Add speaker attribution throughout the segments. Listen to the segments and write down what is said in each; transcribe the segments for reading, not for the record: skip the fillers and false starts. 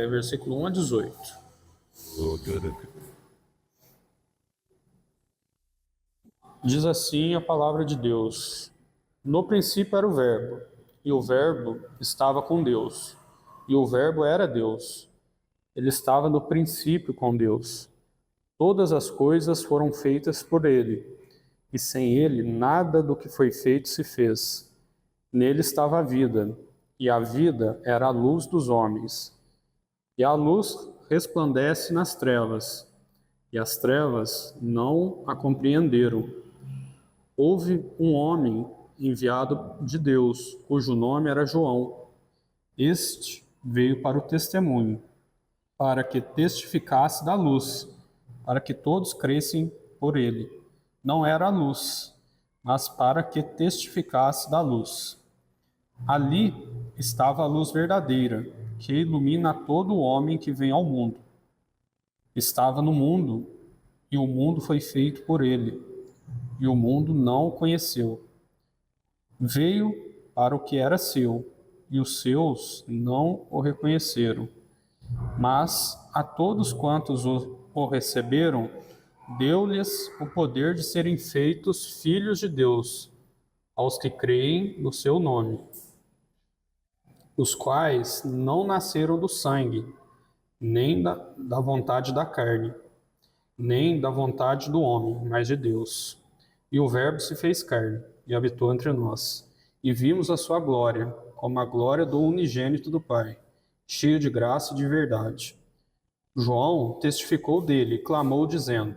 Speaker 1: versículo 1 a 18. Diz assim a palavra de Deus: No princípio era o Verbo, e o Verbo estava com Deus, e o Verbo era Deus. Ele estava no princípio com Deus. Todas as coisas foram feitas por ele, e sem ele nada do que foi feito se fez. Nele estava a vida, e a vida era a luz dos homens. E a luz resplandece nas trevas, e as trevas não a compreenderam. Houve um homem enviado de Deus, cujo nome era João. Este veio para o testemunho, para que testificasse da luz, para que todos crescem por ele. Não era a luz, mas para que testificasse da luz. Ali estava a luz verdadeira, que ilumina todo homem que vem ao mundo. Estava no mundo, e o mundo foi feito por ele, e o mundo não o conheceu. Veio para o que era seu, e os seus não o reconheceram. Mas a todos quantos o receberam, deu-lhes o poder de serem feitos filhos de Deus, aos que creem no seu nome, os quais não nasceram do sangue, nem da vontade da carne, nem da vontade do homem, mas de Deus. E o Verbo se fez carne e habitou entre nós, e vimos a sua glória, como a glória do unigênito do Pai, cheio de graça e de verdade. João testificou dele e clamou, dizendo: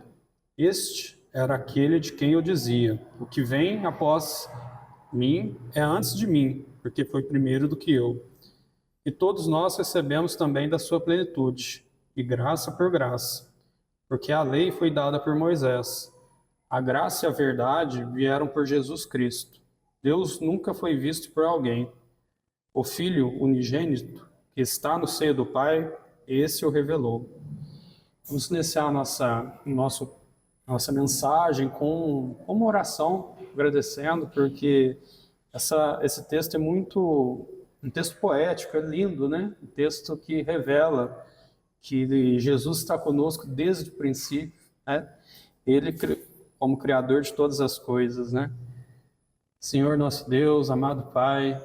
Speaker 1: Este era aquele de quem eu dizia: O que vem após mim é antes de mim, porque foi primeiro do que eu. E todos nós recebemos também da sua plenitude, e graça por graça, porque a lei foi dada por Moisés. A graça e a verdade vieram por Jesus Cristo. Deus nunca foi visto por alguém. O Filho unigênito, que está no seio do Pai, esse o revelou. Vamos iniciar nossa mensagem com uma oração, agradecendo, porque esse texto é um texto poético, é lindo, né? Um texto que revela que Jesus está conosco desde o princípio, né? Ele como Criador de todas as coisas, né? Senhor nosso Deus, amado Pai,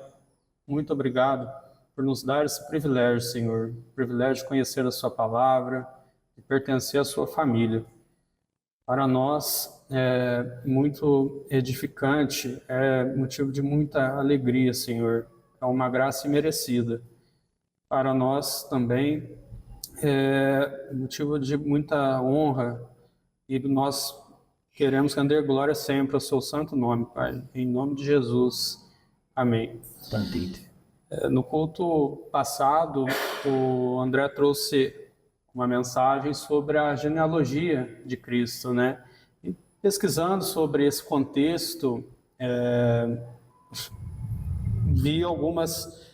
Speaker 1: muito obrigado por nos dar esse privilégio, Senhor, o privilégio de conhecer a sua palavra, de pertencer à sua família. Para nós é muito edificante, é motivo de muita alegria, Senhor, é uma graça imerecida. Para nós também é motivo de muita honra, e nós queremos render glória sempre ao seu santo nome, Pai. Em nome de Jesus. Amém. No culto passado, o André trouxe uma mensagem sobre a genealogia de Cristo, né? E pesquisando sobre esse contexto, vi algumas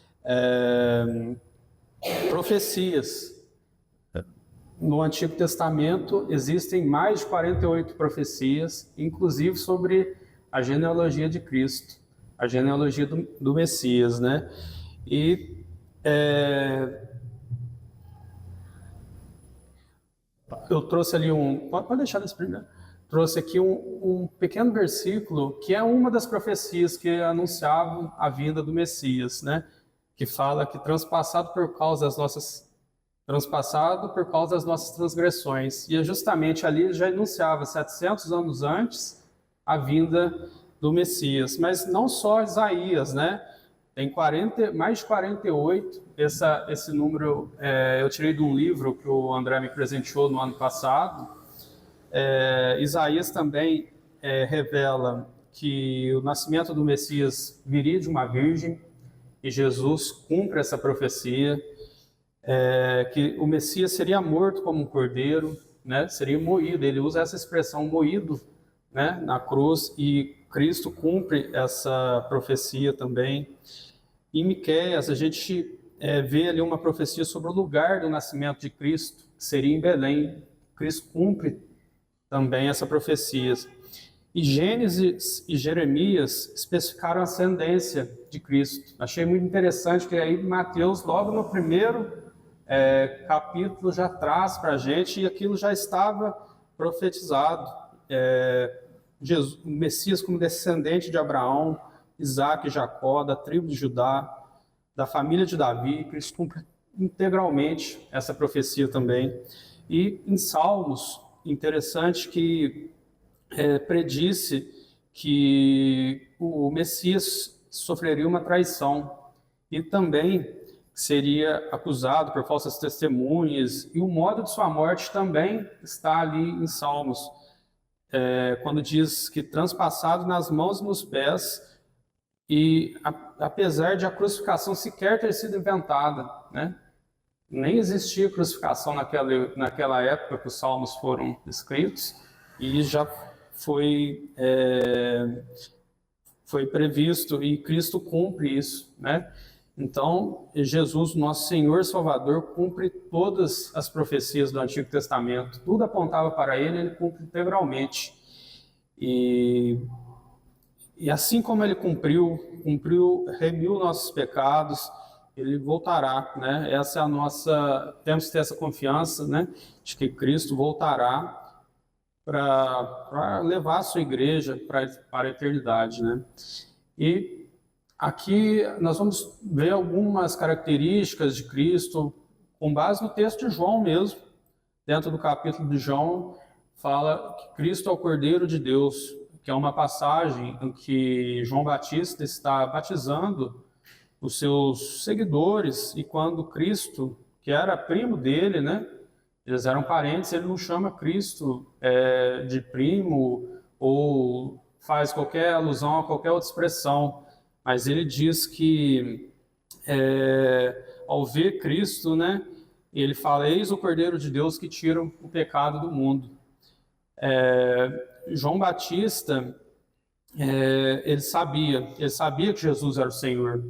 Speaker 1: profecias. No Antigo Testamento existem mais de 48 profecias, inclusive sobre a genealogia de Cristo, a genealogia do Messias, né? E eu trouxe ali pode deixar nesse primeiro. Trouxe aqui um pequeno versículo que é uma das profecias que anunciavam a vinda do Messias, né? Que fala que transpassado por causa das nossas transgressões. E justamente ali já anunciava 700 anos antes a vinda do Messias. Mas não só Isaías, né? Tem mais de 48, esse número eu tirei de um livro que o André me presenteou no ano passado. Isaías também revela que o nascimento do Messias viria de uma virgem, e Jesus cumpre essa profecia, que o Messias seria morto como um cordeiro, né? Seria moído, ele usa essa expressão moído, né? Na cruz, e Cristo cumpre essa profecia também. Em Miqueias, a gente vê ali uma profecia sobre o lugar do nascimento de Cristo, que seria em Belém. Cristo cumpre também essa profecia. E Gênesis e Jeremias especificaram a ascendência de Cristo. Achei muito interessante que aí Mateus, logo no primeiro capítulo já traz para a gente, e aquilo já estava profetizado. O Messias como descendente de Abraão, Isaac e Jacó, da tribo de Judá, da família de Davi. Cristo cumpre integralmente essa profecia também. E em Salmos, interessante que predisse que o Messias sofreria uma traição e também seria acusado por falsas testemunhas, e o modo de sua morte também está ali em Salmos, quando diz que transpassado nas mãos e nos pés, e apesar de a crucificação sequer ter sido inventada, né? Nem existia crucificação naquela época que os salmos foram escritos, e já foi previsto, e Cristo cumpre isso, né? Então, Jesus, nosso Senhor Salvador, cumpre todas as profecias do Antigo Testamento. Tudo apontava para ele cumpre integralmente. E assim como ele cumpriu, remiu nossos pecados, ele voltará, né? Essa é a nossa, temos que ter essa confiança, né, de que Cristo voltará para levar a sua igreja para a eternidade, né? E aqui nós vamos ver algumas características de Cristo com base no texto de João mesmo. Dentro do capítulo de João, fala que Cristo é o Cordeiro de Deus, que é uma passagem em que João Batista está batizando os seus seguidores, e quando Cristo, que era primo dele, né, eles eram parentes, ele não chama Cristo de primo ou faz qualquer alusão a qualquer outra expressão, mas ele diz que ao ver Cristo, né, ele fala: eis o Cordeiro de Deus que tira o pecado do mundo. João Batista, ele sabia que Jesus era o Senhor,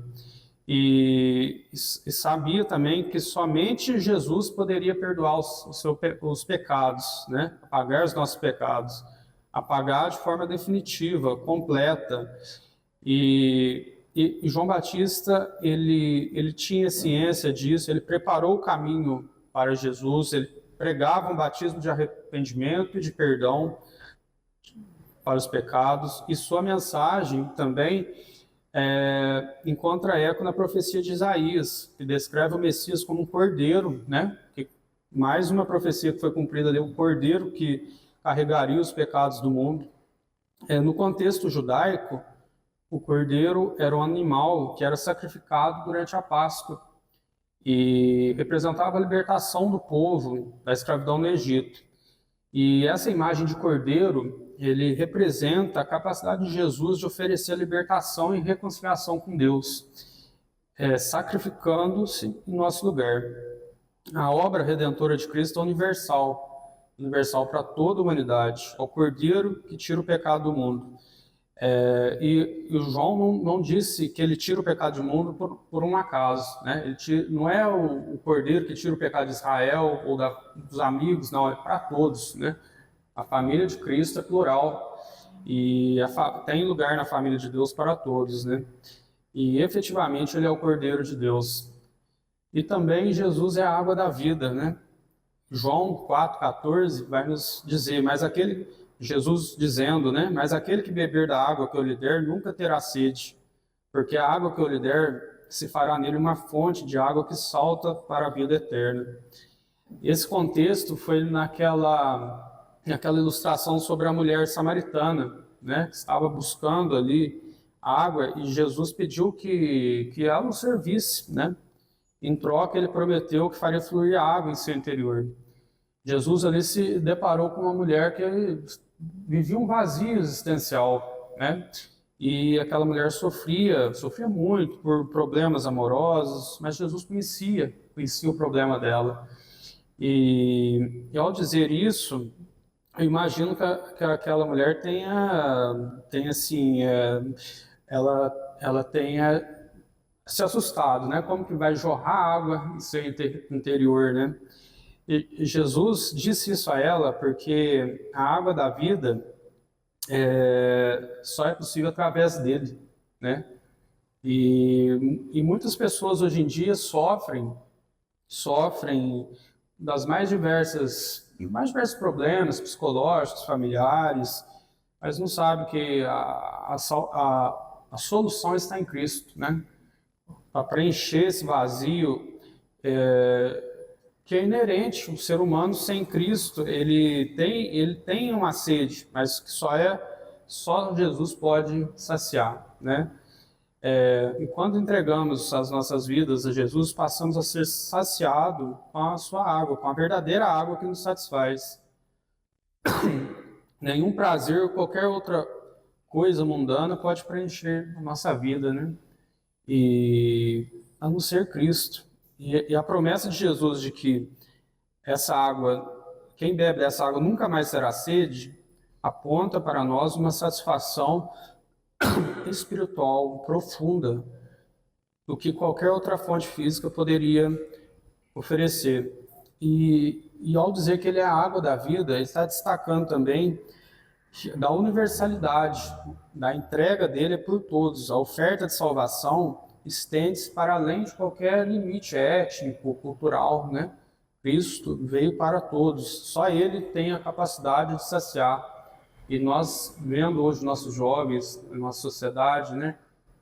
Speaker 1: e sabia também que somente Jesus poderia perdoar os pecados, né? Apagar os nossos pecados, apagar de forma definitiva, completa. E João Batista, ele tinha ciência disso, ele preparou o caminho para Jesus, ele pregava um batismo de arrependimento e de perdão para os pecados, e sua mensagem também encontra eco na profecia de Isaías, que descreve o Messias como um cordeiro, né? Mais uma profecia que foi cumprida ali, um cordeiro que carregaria os pecados do mundo. No contexto judaico, o cordeiro era um animal que era sacrificado durante a Páscoa e representava a libertação do povo da escravidão no Egito. E essa imagem de cordeiro, ele representa a capacidade de Jesus de oferecer libertação e reconciliação com Deus, sacrificando-se em nosso lugar. A obra redentora de Cristo é universal para toda a humanidade, é o Cordeiro que tira o pecado do mundo. E o João não disse que ele tira o pecado do mundo por um acaso, né? Não é o Cordeiro que tira o pecado de Israel ou dos amigos, não, é para todos, né? A família de Cristo é plural e tem lugar na família de Deus para todos, né? E efetivamente ele é o Cordeiro de Deus. E também Jesus é a água da vida, né? João 4,14 vai nos dizer: Jesus dizendo, né? Mas aquele que beber da água que eu lhe der nunca terá sede, porque a água que eu lhe der se fará nele uma fonte de água que salta para a vida eterna. Esse contexto foi naquela ilustração sobre a mulher samaritana, né? Que estava buscando ali água, e Jesus pediu que ela o servisse, né? Em troca, ele prometeu que faria fluir água em seu interior. Jesus ali se deparou com uma mulher que vivia um vazio existencial, né? E aquela mulher sofria muito por problemas amorosos, mas Jesus conhecia o problema dela. E ao dizer isso, eu imagino que aquela mulher tenha assim, ela tenha se assustado, né? Como que vai jorrar água em seu interior, né? E Jesus disse isso a ela porque a água da vida só é possível através dele, né? E muitas pessoas hoje em dia sofrem sofrem das mais diversos problemas psicológicos, familiares, mas não sabem que a solução está em Cristo, né? Para preencher esse vazio que é inerente. O ser humano sem Cristo, ele tem uma sede, mas que só Jesus pode saciar, né? E quando entregamos as nossas vidas a Jesus, passamos a ser saciados com a sua água, com a verdadeira água que nos satisfaz. Nenhum prazer ou qualquer outra coisa mundana pode preencher a nossa vida, né? E a não ser Cristo. E a promessa de Jesus de que essa água, quem bebe dessa água nunca mais terá sede, aponta para nós uma satisfação espiritual profunda do que qualquer outra fonte física poderia oferecer. E ao dizer que ele é a água da vida, ele está destacando também da universalidade, da entrega dele por todos. A oferta de salvação estende-se para além de qualquer limite étnico, cultural, né? Cristo veio para todos, só ele tem a capacidade de saciar. E nós, vendo hoje nossos jovens, nossa sociedade, né,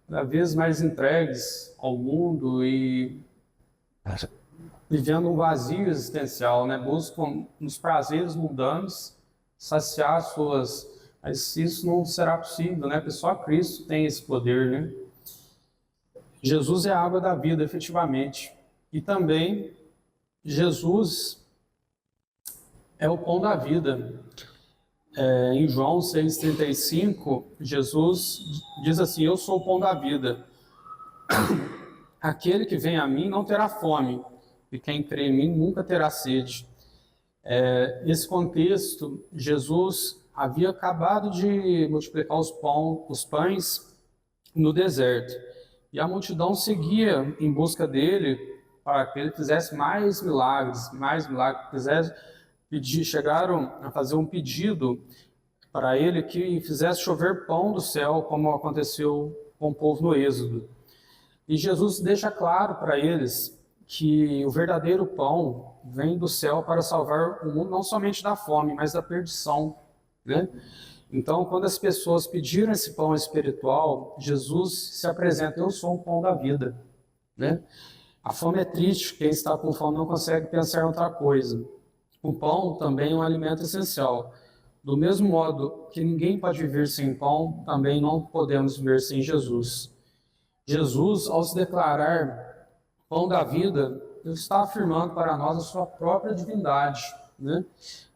Speaker 1: cada vez mais entregues ao mundo e vivendo um vazio existencial, né, buscam nos prazeres mundanos saciar suas... Mas isso não será possível, né, porque só Cristo tem esse poder, né? Jesus é a água da vida, efetivamente. E também Jesus é o pão da vida. Em João 6,35, Jesus diz assim: eu sou o pão da vida. Aquele que vem a mim não terá fome, e quem crê em mim nunca terá sede. Nesse contexto, Jesus havia acabado de multiplicar os pães no deserto, e a multidão seguia em busca dele para que ele fizesse mais milagres, chegaram a fazer um pedido para ele que fizesse chover pão do céu, como aconteceu com o povo no Êxodo. E Jesus deixa claro para eles que o verdadeiro pão vem do céu para salvar o mundo não somente da fome, mas da perdição, né? Então, quando as pessoas pediram esse pão espiritual, Jesus se apresenta: eu sou o pão da vida, né? A fome é triste, quem está com fome não consegue pensar em outra coisa. O pão também é um alimento essencial. Do mesmo modo que ninguém pode viver sem pão, também não podemos viver sem Jesus. Jesus, ao se declarar pão da vida, ele está afirmando para nós a sua própria divindade, né?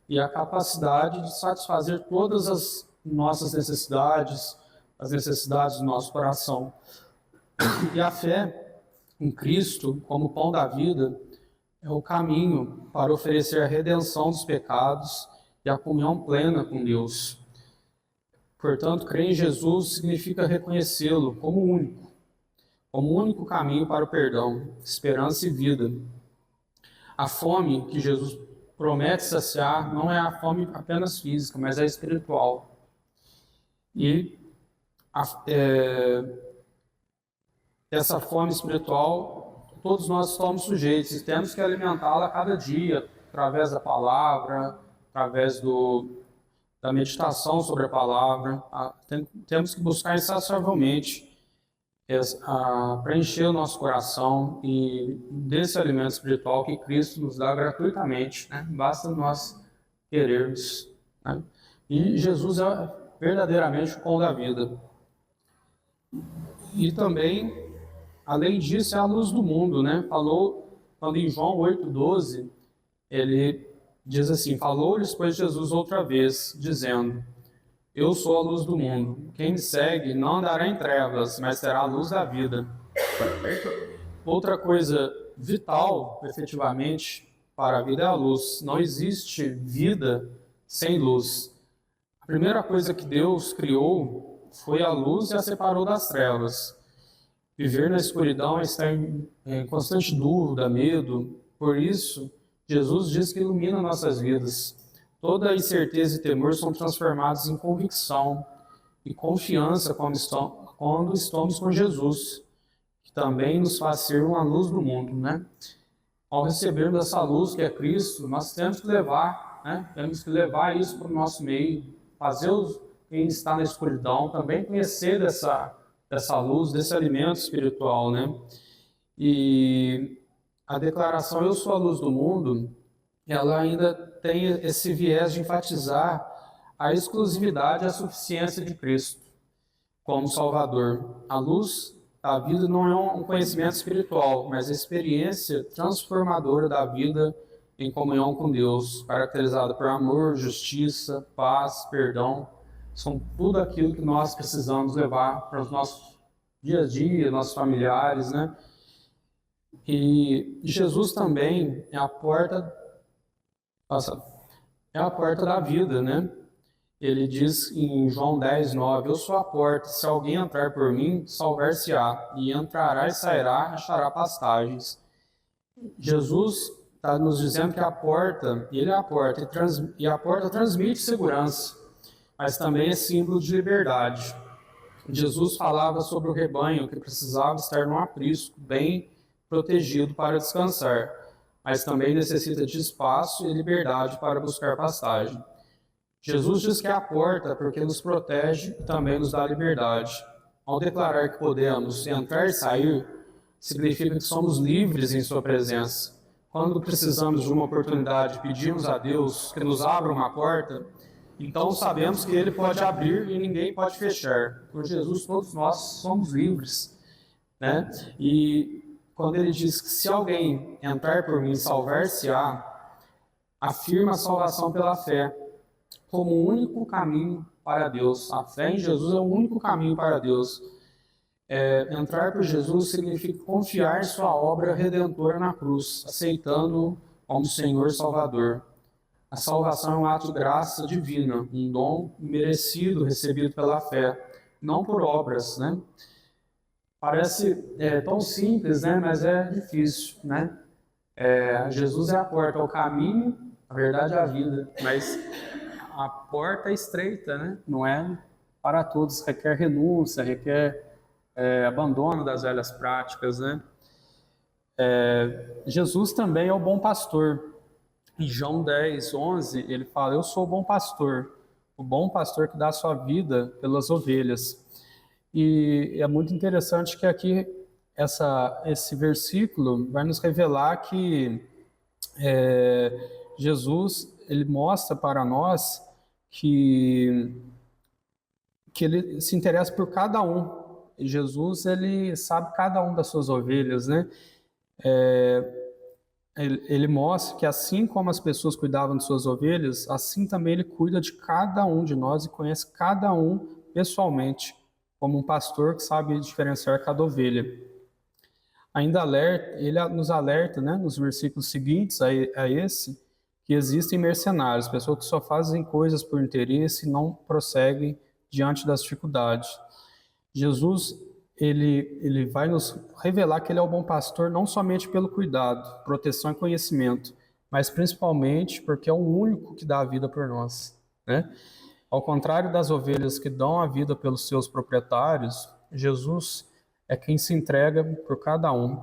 Speaker 1: E a capacidade de satisfazer todas as nossas necessidades, as necessidades do nosso coração. E a fé em Cristo, como pão da vida, é o caminho para oferecer a redenção dos pecados e a comunhão plena com Deus. Portanto, crer em Jesus significa reconhecê-lo como o único caminho para o perdão, esperança e vida. A fome que Jesus promete saciar não é a fome apenas física, mas é espiritual. E essa fome espiritual, todos nós estamos sujeitos e temos que alimentá-la a cada dia, através da palavra, através da meditação sobre a palavra. Temos que buscar insaciavelmente preencher o nosso coração e desse alimento espiritual que Cristo nos dá gratuitamente, né? Basta nós querermos, né? E Jesus é verdadeiramente o pão da vida. E também, além disso, é a luz do mundo, né? Quando em João 8,12, ele diz assim: falou-lhes, pois, Jesus outra vez, dizendo: eu sou a luz do mundo. Quem me segue não andará em trevas, mas terá a luz da vida. Outra coisa vital, efetivamente, para a vida é a luz. Não existe vida sem luz. A primeira coisa que Deus criou foi a luz e a separou das trevas. Viver na escuridão é estar em constante dúvida, medo. Por isso, Jesus diz que ilumina nossas vidas. Toda incerteza e temor são transformados em convicção e confiança quando estamos com Jesus, que também nos faz ser uma luz do mundo, né? ao recebermos essa luz que é Cristo, nós temos que levar, né? Temos que levar isso para o nosso meio, fazer quem está na escuridão também conhecer dessa luz, desse alimento espiritual, né? E a declaração "Eu sou a luz do mundo", ela ainda tem esse viés de enfatizar a exclusividade e a suficiência de Cristo como Salvador. A luz da vida não é um conhecimento espiritual, mas a experiência transformadora da vida em comunhão com Deus, caracterizada por amor, justiça, paz, perdão. São tudo aquilo que nós precisamos levar para os nossos dia a dia, nossos familiares, né? E Jesus também é a porta, da vida, né? Ele diz em João 10:9, "Eu sou a porta, se alguém entrar por mim, salvar-se-á, e entrará e sairá, achará pastagens." Jesus está nos dizendo que a porta, ele é a porta, e a porta transmite segurança, mas também é símbolo de liberdade. Jesus falava sobre o rebanho que precisava estar num aprisco, bem protegido para descansar, mas também necessita de espaço e liberdade para buscar pastagem. Jesus diz que é a porta porque nos protege e também nos dá liberdade. Ao declarar que podemos entrar e sair, significa que somos livres em sua presença. Quando precisamos de uma oportunidade, pedimos a Deus que nos abra uma porta, então sabemos que Ele pode abrir e ninguém pode fechar. Por Jesus, todos nós somos livres, né? E quando Ele diz que se alguém entrar por mim, salvar-se-á, afirma a salvação pela fé como o único caminho para Deus. A fé em Jesus é o único caminho para Deus. Entrar por Jesus significa confiar em sua obra redentora na cruz, aceitando-o como Senhor e Salvador. A salvação é um ato de graça divina, um dom merecido, recebido pela fé, não por obras, né? Parece tão simples, né? Mas é difícil, né? Jesus é a porta, é o caminho, a verdade e a vida, mas a porta é estreita, né? Não é para todos, requer renúncia, requer abandono das velhas práticas, né? Jesus também é o bom pastor. Em João 10:11, ele fala: "Eu sou o bom pastor que dá a sua vida pelas ovelhas." E é muito interessante que aqui esse versículo vai nos revelar que Jesus, ele mostra para nós que ele se interessa por cada um. E Jesus, ele sabe cada um das suas ovelhas, né? Ele mostra que assim como as pessoas cuidavam de suas ovelhas, assim também ele cuida de cada um de nós e conhece cada um pessoalmente, como um pastor que sabe diferenciar cada ovelha. Ainda ele nos alerta, né, nos versículos seguintes a esse, que existem mercenários, pessoas que só fazem coisas por interesse e não prosseguem diante das dificuldades. Jesus, ele vai nos revelar que ele é o bom pastor não somente pelo cuidado, proteção e conhecimento, mas principalmente porque é o único que dá a vida por nós, né? Ao contrário das ovelhas que dão a vida pelos seus proprietários, Jesus é quem se entrega por cada um.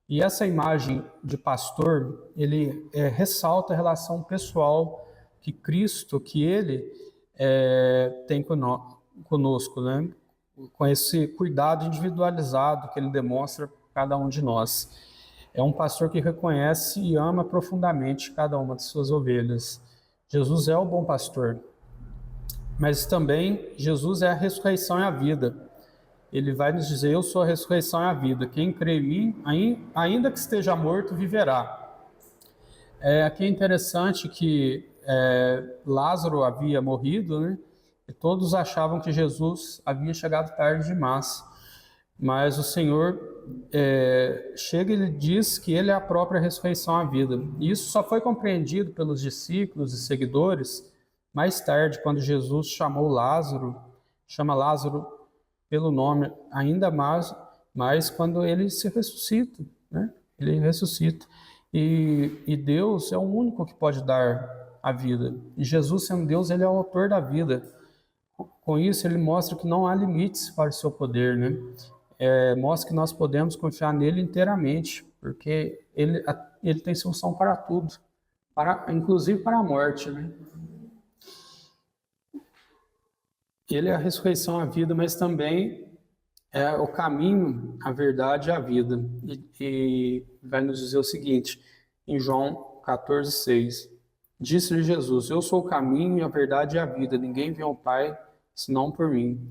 Speaker 1: E essa imagem de pastor, ele ressalta a relação pessoal que Cristo, que ele tem conosco, né? Com esse cuidado individualizado que ele demonstra por cada um de nós. É um pastor que reconhece e ama profundamente cada uma de suas ovelhas. Jesus é o bom pastor, mas também Jesus é a ressurreição e a vida. Ele vai nos dizer: "Eu sou a ressurreição e a vida. Quem crê em mim, ainda que esteja morto, viverá." Aqui é interessante que Lázaro havia morrido, né? E todos achavam que Jesus havia chegado tarde demais. Mas o Senhor chega e ele diz que ele é a própria ressurreição e a vida. E isso só foi compreendido pelos discípulos e seguidores mais tarde, quando Jesus chama Lázaro pelo nome, ainda mais quando ele se ressuscita, né? Ele ressuscita. E Deus é o único que pode dar a vida. E Jesus, sendo Deus, ele é o autor da vida. Com isso, ele mostra que não há limites para o seu poder, né? Mostra que nós podemos confiar nele inteiramente, porque ele Ele tem solução para tudo, inclusive para a morte, né? Ele é a ressurreição, a vida, mas também é o caminho, a verdade e a vida. E vai nos dizer o seguinte, em João 14:6. Disse-lhe Jesus: eu sou o caminho, a verdade e a vida. Ninguém vem ao Pai senão por mim.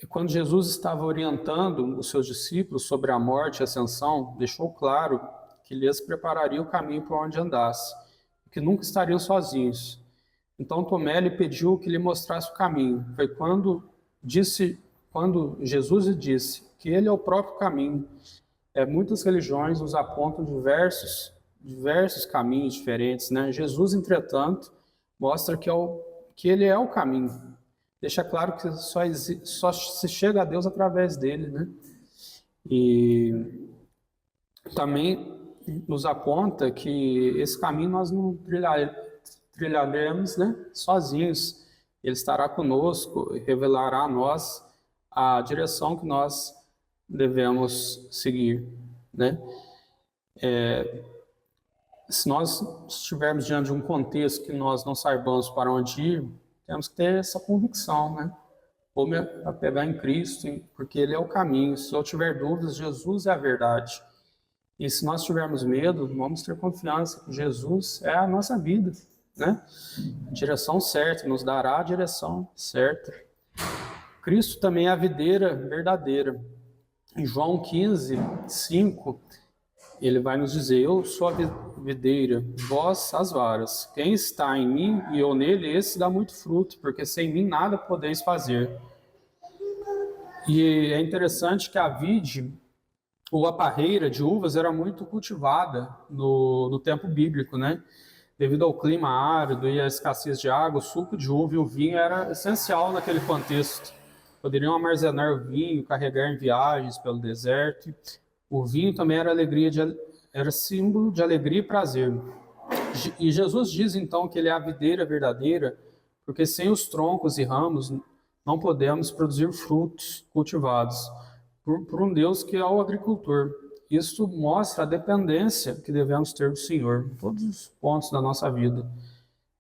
Speaker 1: E quando Jesus estava orientando os seus discípulos sobre a morte e a ascensão, deixou claro que lhes prepararia o caminho por onde andasse, que nunca estariam sozinhos. Então Tomé lhe pediu que lhe mostrasse o caminho. Foi quando Jesus lhe disse que ele é o próprio caminho. Muitas religiões nos apontam diversos caminhos diferentes, né? Jesus, entretanto, mostra que ele é o caminho. Deixa claro que só se chega a Deus através dele, né? E também nos aponta que esse caminho nós não trilharemos, né, sozinhos. Ele estará conosco e revelará a nós a direção que nós devemos seguir, né? Se nós estivermos diante de um contexto que nós não saibamos para onde ir, temos que ter essa convicção, né? Vou me apegar em Cristo, porque Ele é o caminho. Se eu tiver dúvidas, Jesus é a verdade. E se nós tivermos medo, vamos ter confiança que Jesus é a nossa vida, né? A direção certa, nos dará a direção certa. Cristo também é a videira verdadeira. Em João 15:5, ele vai nos dizer: eu sou a videira, vós as varas. Quem está em mim e eu nele, esse dá muito fruto, porque sem mim nada podeis fazer. E é interessante que a vide, ou a parreira de uvas, era muito cultivada no tempo bíblico, né? Devido ao clima árido e à escassez de água, o suco de uva e o vinho era essencial naquele contexto. Poderiam armazenar o vinho, carregar em viagens pelo deserto. O vinho também era símbolo de alegria e prazer. E Jesus diz então que ele é a videira verdadeira, porque sem os troncos e ramos não podemos produzir frutos cultivados por um Deus que é o agricultor. Isso mostra a dependência que devemos ter do Senhor em todos os pontos da nossa vida,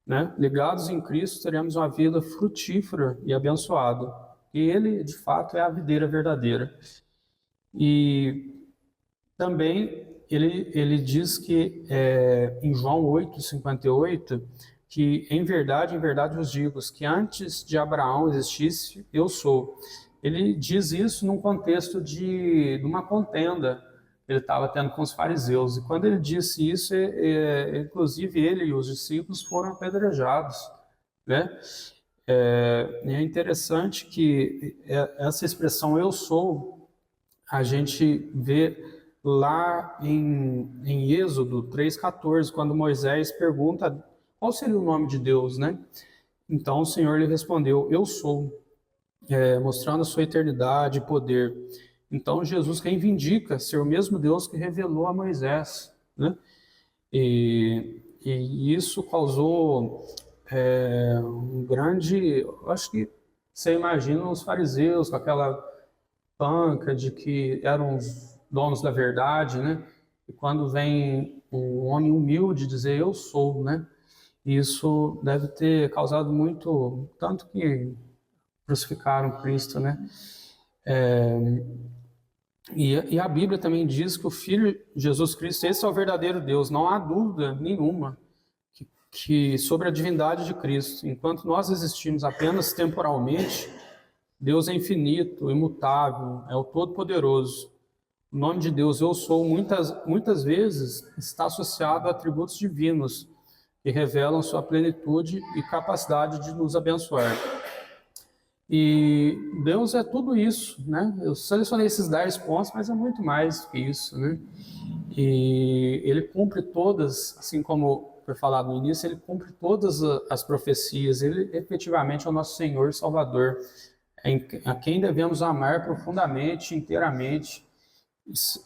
Speaker 1: né? Ligados em Cristo, teremos uma vida frutífera e abençoada. E Ele, de fato, é a videira verdadeira. E também ele diz que, em João 8:58, que em verdade vos digo, que antes de Abraão existisse, eu sou. Ele diz isso num contexto de uma contenda que ele estava tendo com os fariseus. E quando ele disse isso, inclusive ele e os discípulos foram apedrejados, né? É interessante que essa expressão eu sou, a gente vê lá em Êxodo 3:14, quando Moisés pergunta qual seria o nome de Deus, né? Então o Senhor lhe respondeu, eu sou, mostrando a sua eternidade e poder. Então Jesus reivindica ser o mesmo Deus que revelou a Moisés, né? E isso causou um grande... Acho que você imagina os fariseus com aquela panca de que eram os donos da verdade, né? E quando vem um homem humilde dizer eu sou, né? Isso deve ter causado muito, tanto que crucificaram Cristo, né? E a Bíblia também diz que o Filho Jesus Cristo, esse é o verdadeiro Deus. Não há dúvida nenhuma que sobre a divindade de Cristo. Enquanto nós existimos apenas temporalmente, Deus é infinito, imutável, é o Todo-Poderoso. O nome de Deus, eu sou, muitas vezes está associado a atributos divinos que revelam sua plenitude e capacidade de nos abençoar. E Deus é tudo isso, né? Eu selecionei esses 10 pontos, mas é muito mais que isso, né? E ele cumpre todas, assim como foi falado no início, ele cumpre todas as profecias. Ele efetivamente é o nosso Senhor e Salvador, a quem devemos amar profundamente, inteiramente,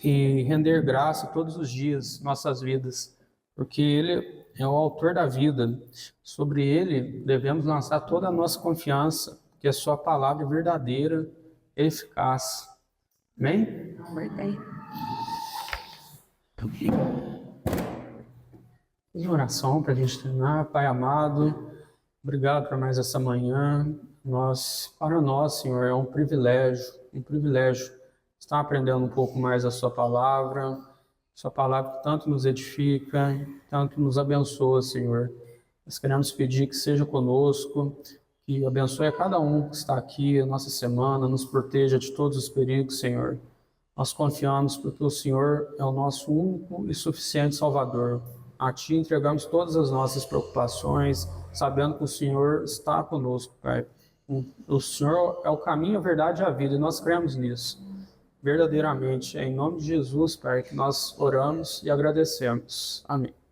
Speaker 1: e render graça todos os dias em nossas vidas, porque Ele é o autor da vida. Sobre Ele devemos lançar toda a nossa confiança, que a sua palavra é verdadeira e eficaz. Amém?
Speaker 2: Amém.
Speaker 1: Em oração para a gente terminar, Pai amado, obrigado por mais essa manhã. Para nós, Senhor, é um privilégio estar aprendendo um pouco mais a Sua palavra que tanto nos edifica, tanto nos abençoa, Senhor. Nós queremos pedir que seja conosco, que abençoe a cada um que está aqui, a nossa semana, nos proteja de todos os perigos, Senhor. Nós confiamos porque o Senhor é o nosso único e suficiente Salvador. A Ti entregamos todas as nossas preocupações, sabendo que o Senhor está conosco, Pai. O Senhor é o caminho, a verdade e a vida, e nós cremos nisso. Verdadeiramente, é em nome de Jesus, Pai, que nós oramos e agradecemos. Amém.